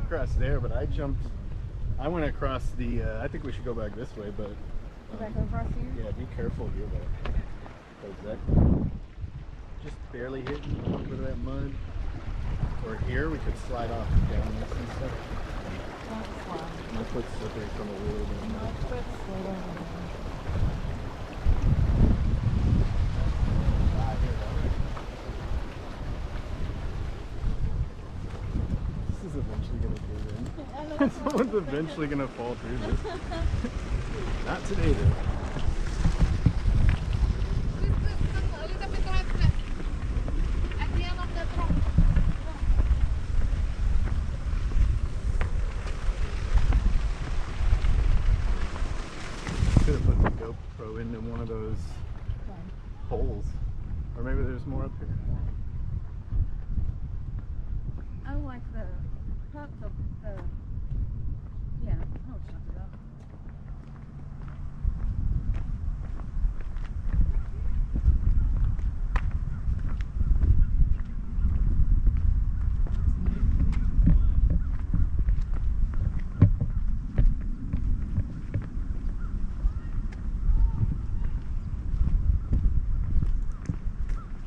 across there, but I went across the, I think we should go back this way, but... Go back across here? Yeah, be careful here, but... That just barely hitting a little bit of that mud. Or here, we could slide off down this and stuff. My foot's slippery from a little bit. My foot's slippery. This is eventually going to give in. Someone's eventually going to fall through this. Not today, though. Could have put the GoPro into one of those holes. Or maybe there's more up here. I like the